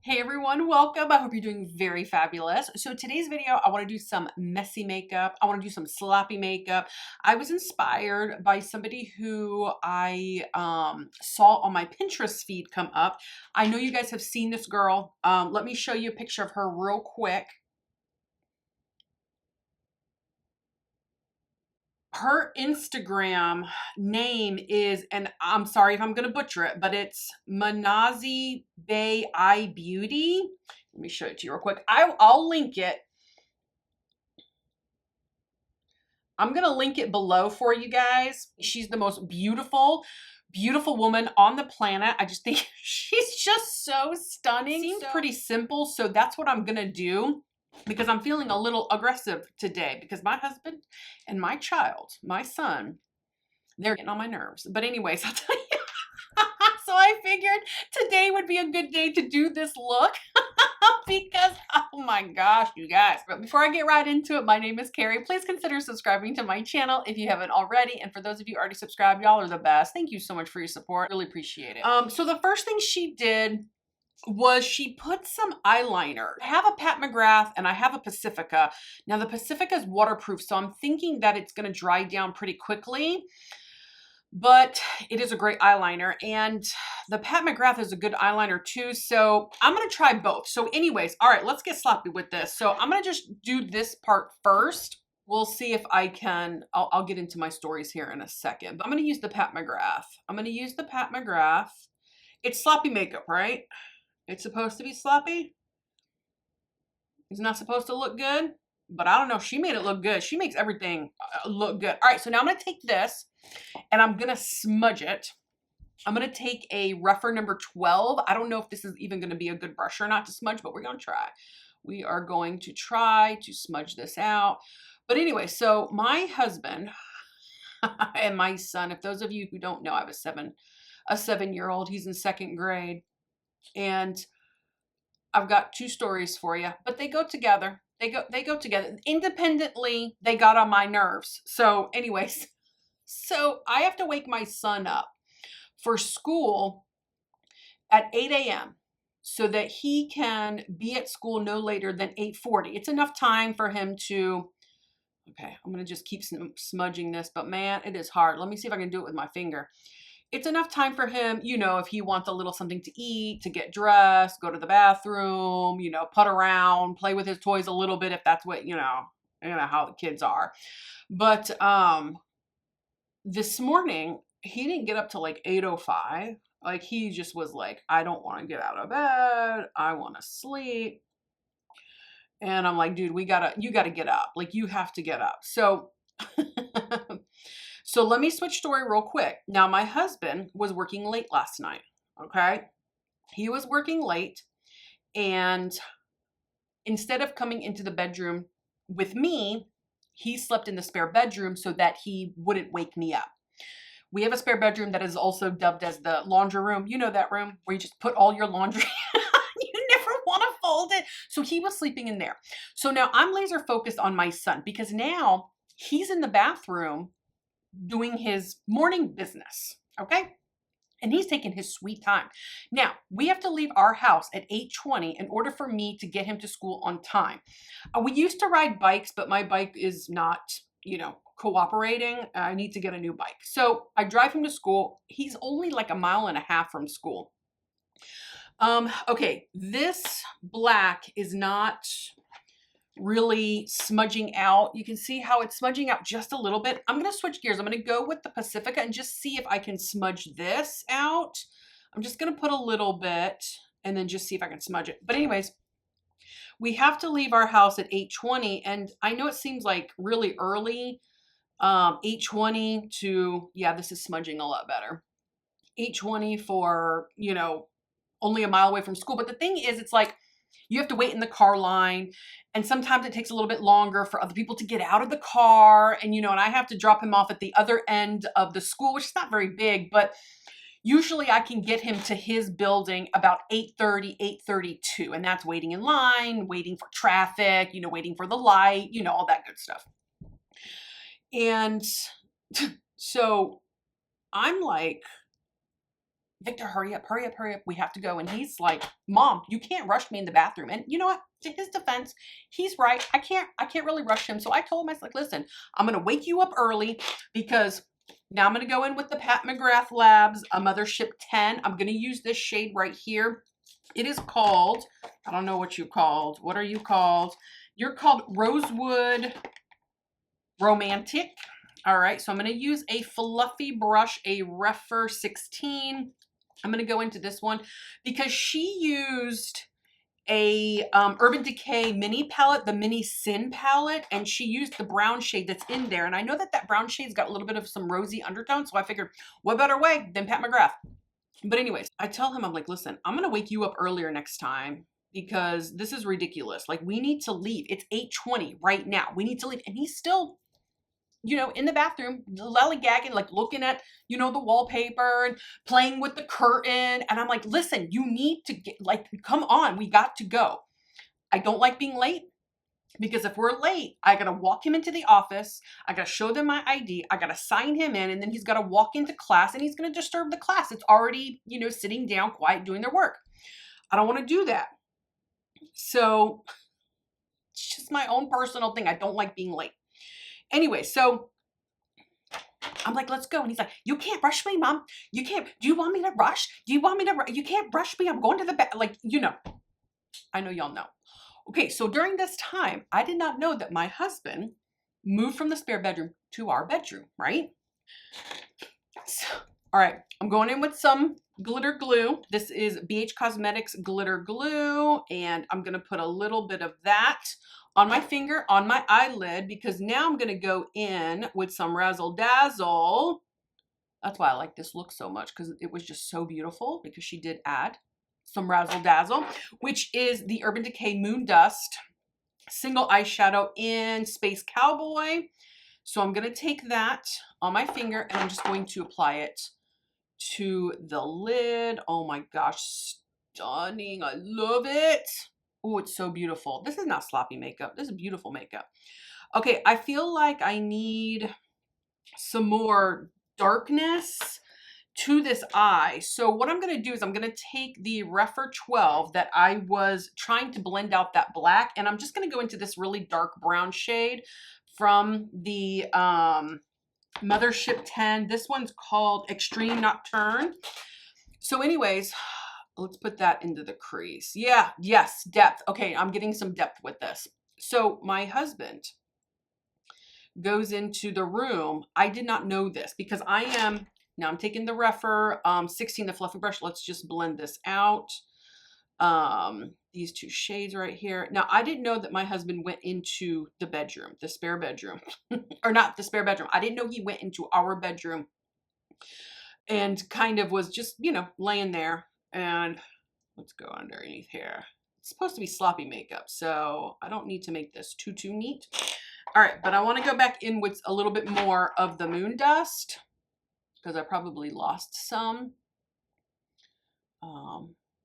Hey everyone, welcome. I hope you're doing very fabulous. So today's video, I want to do some messy makeup. I want to do some sloppy makeup. I was inspired by somebody who I saw on my Pinterest feed come up. I know you guys have seen this girl. Let me show you a picture of her real quick. Her Instagram name is, and I'm sorry if I'm going to butcher it, but it's Manazi Bay Eye Beauty. Let me show it to you real quick. I'll link it. I'm going to link it below for you guys. She's the most beautiful woman on the planet. I just think she's just so stunning. Seems pretty simple, so that's what I'm going to do. Because I'm feeling a little aggressive today because my husband and my child, my son, they're getting on my nerves. But anyways, I'll tell you. So I figured today would be a good day to do this look because, oh my gosh, you guys. But before I get right into it, my name is Carrie. Please consider subscribing to my channel if you haven't already. And for those of you already subscribed, y'all are the best. Thank you so much for your support. Really appreciate it. So the first thing she did was she put some eyeliner. I have a Pat McGrath and I have a Pacifica. Now the Pacifica is waterproof, so I'm thinking that it's gonna dry down pretty quickly, but it is a great eyeliner. And the Pat McGrath is a good eyeliner too, so I'm gonna try both. So anyways, all right, let's get sloppy with this. So I'm gonna just do this part first. We'll see if I can, I'll get into my stories here in a second, but I'm gonna use the Pat McGrath. I'm gonna use the Pat McGrath. It's sloppy makeup, right? It's supposed to be sloppy. It's not supposed to look good, but I don't know. She made it look good. She makes everything look good. All right, so now I'm going to take this and I'm going to smudge it. I'm going to take a rougher number 12. I don't know if this is even going to be a good brush or not to smudge, but we're going to try. We are going to try to smudge this out. But anyway, so my husband and my son, if those of you who don't know, I have a 7-year-old. He's in 2nd grade. And I've got 2 stories for you, but they go together. They go together. Independently, they got on my nerves. So anyways, so I have to wake my son up for school at 8 a.m. so that he can be at school no later than 8:40. It's enough time for him to, okay, I'm going to just keep smudging this, but man, it is hard. Let me see if I can do it with my finger. It's enough time for him, you know, if he wants a little something to eat, to get dressed, go to the bathroom, you know, put around, play with his toys a little bit if that's what, you know how the kids are. But this morning, he didn't get up till like 8:05. Like he just was like, I don't want to get out of bed. I want to sleep. And I'm like, dude, you gotta get up. Like you have to get up. So So let me switch story real quick. Now, my husband was working late last night, okay? He was working late, and instead of coming into the bedroom with me, he slept in the spare bedroom so that he wouldn't wake me up. We have a spare bedroom that is also dubbed as the laundry room. You know that room where you just put all your laundry. You never want to fold it. So he was sleeping in there. So now I'm laser focused on my son because now he's in the bathroom doing his morning business, okay? And he's taking his sweet time. Now, we have to leave our house at 8:20 in order for me to get him to school on time. We used to ride bikes, but my bike is not, you know, cooperating. I need to get a new bike. So I drive him to school. He's only like 1.5 miles from school. Okay, this black is not really smudging out. You can see how it's smudging out just a little bit. I'm going to switch gears. I'm going to go with the Pacifica and just see if I can smudge this out. I'm just going to put a little bit and then just see if I can smudge it. But anyways, we have to leave our house at 8:20, and I know it seems like really early, 8:20 to, yeah, this is smudging a lot better. 8:20 for, you know, only 1 mile away from school. But the thing is, it's like, you have to wait in the car line, and sometimes it takes a little bit longer for other people to get out of the car, and you know, and I have to drop him off at the other end of the school, which is not very big, but usually I can get him to his building about 8:30, 8:32, and that's waiting in line, waiting for traffic, you know, waiting for the light, you know, all that good stuff. And so I'm like, Victor, hurry up, hurry up, hurry up. We have to go. And he's like, Mom, you can't rush me in the bathroom. And you know what? To his defense, he's right. I can't really rush him. So I told him, I was like, listen, I'm going to wake you up early because now I'm going to go in with the Pat McGrath Labs, a Mothership 10. I'm going to use this shade right here. It is called, I don't know what you called. What are you called? You're called Rosewood Romantic. All right, so I'm going to use a fluffy brush, a Refer 16. I'm going to go into this one because she used a Urban Decay mini palette, the mini Sin palette, and she used the brown shade that's in there. And I know that that brown shade's got a little bit of some rosy undertone, so I figured, what better way than Pat McGrath? But anyways, I tell him, I'm like, listen, I'm going to wake you up earlier next time because this is ridiculous. Like, we need to leave. It's 8:20 right now. We need to leave. And he's still, you know, in the bathroom, lollygagging, like looking at, you know, the wallpaper and playing with the curtain. And I'm like, listen, you need to get, like, come on, we got to go. I don't like being late because if we're late, I got to walk him into the office. I got to show them my ID. I got to sign him in, and then he's got to walk into class and he's going to disturb the class. It's already, you know, sitting down quiet, doing their work. I don't want to do that. So it's just my own personal thing. I don't like being late. Anyway, so I'm like, let's go. And he's like, you can't rush me, Mom. You can't. Do you want me to rush? Do you want me to? You can't rush me. I'm going to the bed. Like, you know, I know y'all know. Okay, so during this time, I did not know that my husband moved from the spare bedroom to our bedroom, right? So, all right, I'm going in with some glitter glue. This is BH Cosmetics glitter glue, and I'm going to put a little bit of that on my finger, on my eyelid, because now I'm going to go in with some Razzle Dazzle. That's why I like this look so much, because it was just so beautiful, because she did add some Razzle Dazzle, which is the Urban Decay Moon Dust single eyeshadow in Space Cowboy. So I'm going to take that on my finger, and I'm just going to apply it to the lid. Oh my gosh, stunning. I love it. Oh, it's so beautiful. This is not sloppy makeup. This is beautiful makeup. Okay, I feel like I need some more darkness to this eye. So what I'm going to do is I'm going to take the Refer 12 that I was trying to blend out that black, and I'm just going to go into this really dark brown shade from the Mothership 10. This one's called Extreme Nocturne. So anyways, let's put that into the crease. Yeah, yes, depth. Okay, I'm getting some depth with this. So my husband goes into the room. I did not know this because now I'm taking the Refer 16, the fluffy brush. Let's just blend this out. These two shades right here. Now, I didn't know that my husband went into the bedroom, the spare bedroom, or not the spare bedroom. I didn't know he went into our bedroom and kind of was just, you know, laying there. And let's go underneath here. It's supposed to be sloppy makeup, so I don't need to make this too neat. All right, but I want to go back in with a little bit more of the Moon Dust because I probably lost some.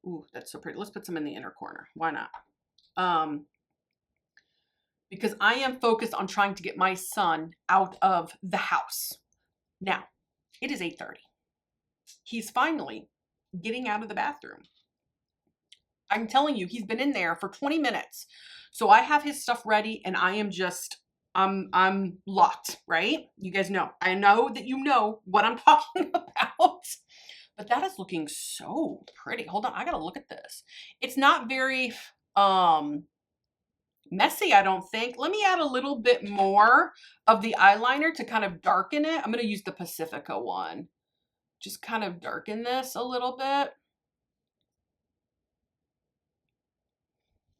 Ooh, that's so pretty. Let's put some in the inner corner. Why not? Because I am focused on trying to get my son out of the house. Now, it is 8:30. He's finally getting out of the bathroom. I'm telling you, he's been in there for 20 minutes. So I have his stuff ready and I am just, I'm locked, right? You guys know. I know that you know what I'm talking about. But that is looking so pretty. Hold on, I gotta look at this. It's not very messy, I don't think. Let me add a little bit more of the eyeliner to kind of darken it. I'm gonna use the Pacifica one. Just kind of darken this a little bit.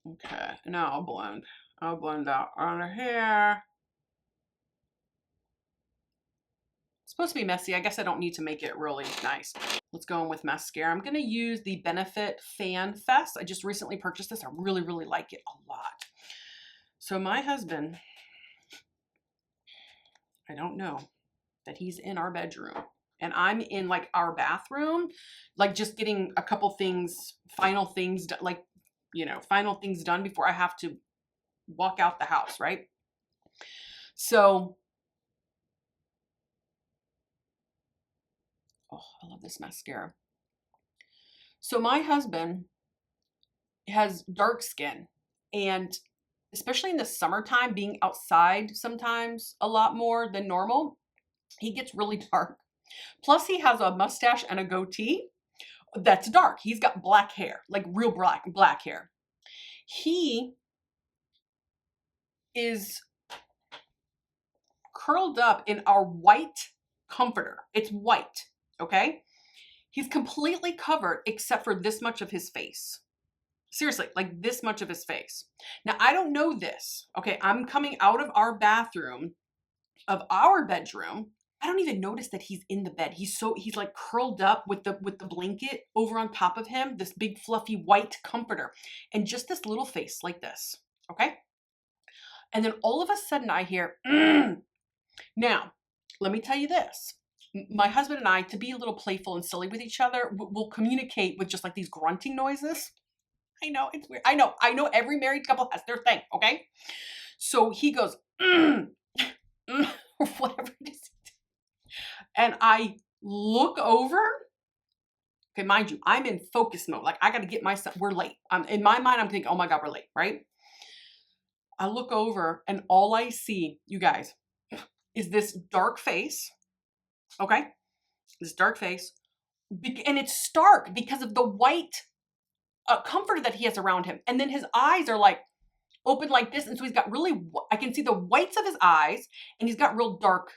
Okay, now I'll blend. I'll blend out under here. It's supposed to be messy. I guess I don't need to make it really nice. Let's go in with mascara. I'm going to use the Benefit Fan Fest. I just recently purchased this. I really, really like it a lot. So my husband, I don't know that he's in our bedroom. And I'm in like our bathroom, like just getting a couple things, final things, like, you know, final things done before I have to walk out the house, right? So, oh, I love this mascara. So my husband has dark skin, and especially in the summertime, being outside sometimes a lot more than normal, he gets really dark. Plus he has a mustache and a goatee that's dark. He's got black hair, like real black hair. He is curled up in our white comforter. It's white, okay? He's completely covered except for this much of his face. Seriously, like this much of his face. Now, I don't know this, okay? I'm coming out of our bathroom, of our bedroom. I don't even notice that he's in the bed. He's like curled up with the blanket over on top of him, this big fluffy white comforter, and just this little face like this, okay? And then all of a sudden I hear, Now, let me tell you this. My husband and I, to be a little playful and silly with each other, will communicate with just like these grunting noises. I know, it's weird. I know every married couple has their thing, okay? So he goes, or whatever it is. And I look over. Okay, mind you, I'm in focus mode. Like I got to get myself, we're late. In my mind, I'm thinking, oh my God, we're late, right? I look over and all I see, you guys, is this dark face, okay? This dark face. And it's stark because of the white comforter that he has around him. And then his eyes are like open like this. And so he's got really, I can see the whites of his eyes, and he's got real dark,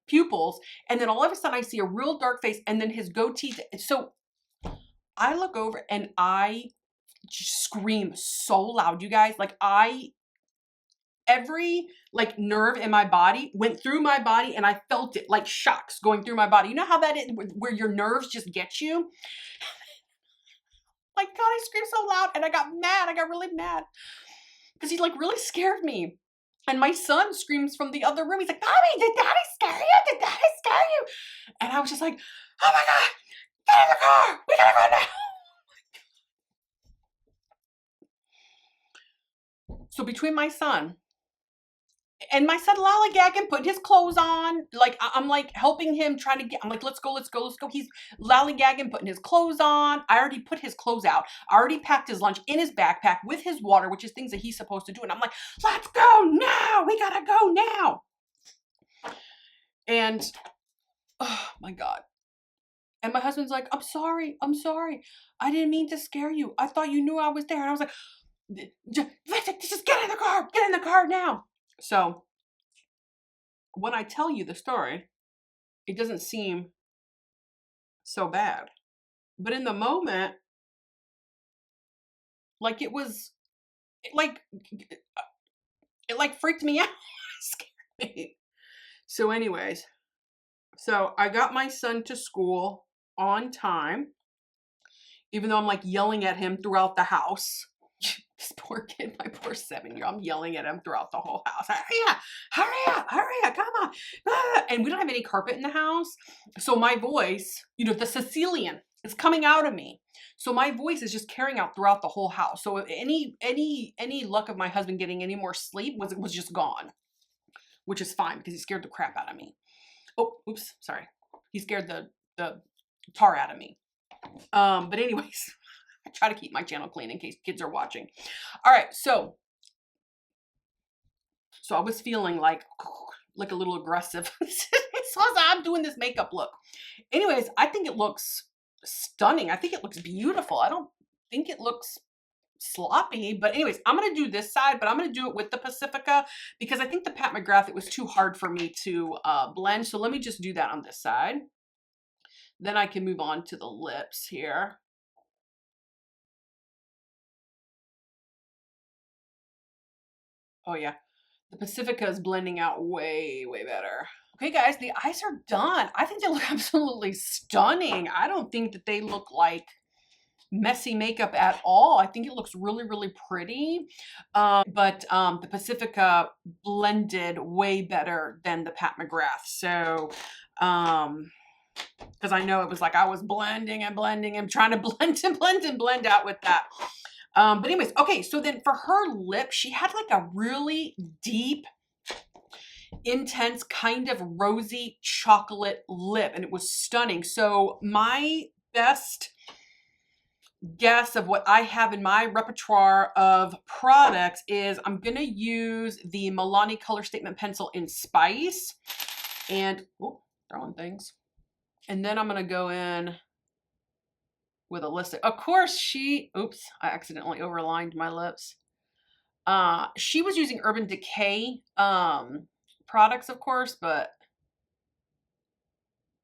pupils. And then all of a sudden I see a real dark face, and then his goatee. So I look over and I just scream so loud, you guys. Like every like nerve in my body went through my body, and I felt it like shocks going through my body. You know how that is, where your nerves just get you? My God, I screamed so loud, and I got mad. I got really mad because he like really scared me. And my son screams from the other room. He's like, Mommy, did Daddy scare you? Did Daddy scare you? And I was just like, oh my God, get in the car. We gotta go now. So between my son lollygagging, putting his clothes on, like I'm like helping him, trying to get, I'm like, let's go. He's lollygagging, putting his clothes on. I already put his clothes out. I already packed his lunch in his backpack with his water, which is things that he's supposed to do. And I'm like, let's go now. We gotta go now. And oh my God. And my husband's like, I'm sorry. I didn't mean to scare you. I thought you knew I was there. And I was like, just get in the car now. So when I tell you the story, it doesn't seem so bad. But in the moment, like it freaked me out. Scared me. So anyways, so I got my son to school on time, even though I'm like yelling at him throughout the house. This poor kid, my poor 7-year-old, I'm yelling at him throughout the whole house. Hurry up, come on. And we don't have any carpet in the house. So my voice, the Sicilian is coming out of me. So my voice is just carrying out throughout the whole house. So any luck of my husband getting any more sleep was just gone, which is fine because he scared the crap out of me. Oh, oops, sorry. He scared the tar out of me. But anyways, I try to keep my channel clean in case kids are watching. All right, so I was feeling like a little aggressive. So I'm doing this makeup look. Anyways, I think it looks stunning. I think it looks beautiful. I don't think it looks sloppy, but anyways, I'm going to do this side, but I'm going to do it with the Pacifica because I think the Pat McGrath, it was too hard for me to blend. So let me just do that on this side. Then I can move on to the lips here. Oh yeah, the Pacifica is blending out way, way better. Okay guys, the eyes are done. I think they look absolutely stunning. I don't think that they look like messy makeup at all. I think it looks really, really pretty. But the Pacifica blended way better than the Pat McGrath. So, because I know it was like I was blending and trying to blend out with that. But anyways, okay, so then for her lip, she had like a really deep, intense kind of rosy chocolate lip, and it was stunning. So my best guess of what I have in my repertoire of products is I'm going to use the Milani Color Statement Pencil in Spice. And, oh, throwing things. And then I'm going to go in with a lipstick. Of course, oops, I accidentally overlined my lips. She was using Urban Decay products, of course, but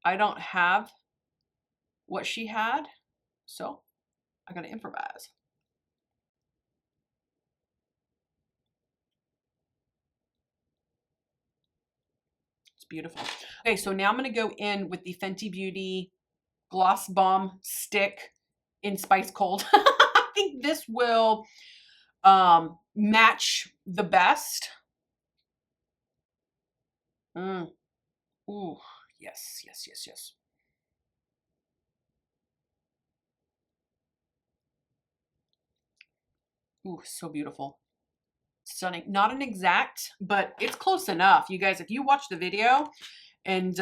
I don't have what she had. So I got to improvise. It's beautiful. Okay, so now I'm going to go in with the Fenty Beauty Gloss Bomb Stick in Spice Cold. I think this will match the best. Ooh, yes, yes, yes, yes. Ooh, so beautiful. Stunning. Not an exact, but it's close enough. You guys, if you watch the video and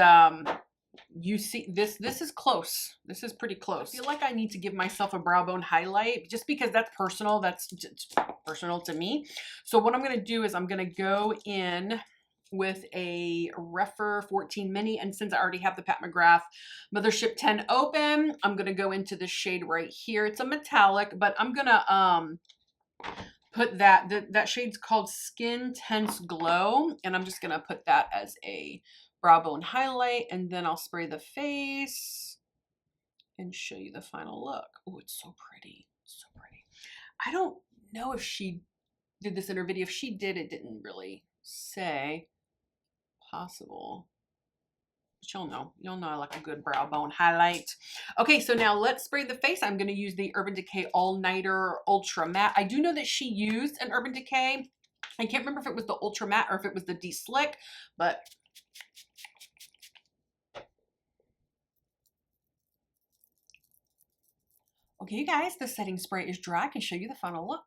you see this is close. This is pretty close. I feel like I need to give myself a brow bone highlight just because that's personal. That's personal to me. So what I'm going to do is I'm going to go in with a Refer 14 Mini, and since I already have the Pat McGrath Mothership 10 open, I'm going to go into this shade right here. It's a metallic, but I'm going to put that shade's called Skin Tense Glow, and I'm just going to put that as a brow bone highlight, and then I'll spray the face and show you the final look. Oh, it's so pretty. So pretty. I don't know if she did this in her video. If she did, it didn't really say. Possible. But you'll know. You'll know I like a good brow bone highlight. Okay, so now let's spray the face. I'm going to use the Urban Decay All Nighter Ultra Matte. I do know that she used an Urban Decay. I can't remember if it was the Ultra Matte or if it was the De-Slick, but okay, you guys, the setting spray is dry. I can show you the final look.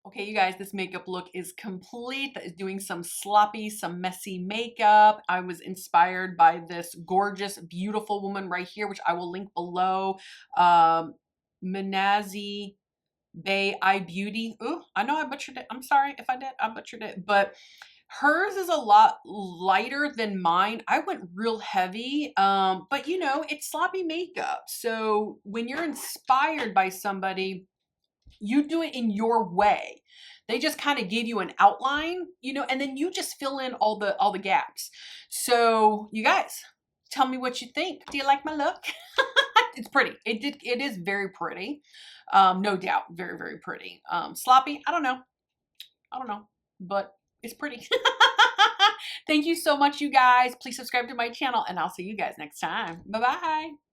Okay, you guys, this makeup look is complete. That is doing some sloppy, some messy makeup. I was inspired by this gorgeous, beautiful woman right here, which I will link below. Minazi Bay Eye Beauty. Ooh, I know I butchered it. I'm sorry if I did. I butchered it. But hers is a lot lighter than mine. I went real heavy, but you know, it's sloppy makeup. So when you're inspired by somebody, you do it in your way. They just kind of give you an outline, you know, and then you just fill in all the gaps. So you guys, tell me what you think. Do you like my look? It's pretty. It is very pretty. No doubt. Very, very pretty. Sloppy. I don't know. But it's pretty. Thank you so much, you guys. Please subscribe to my channel, and I'll see you guys next time. Bye-bye.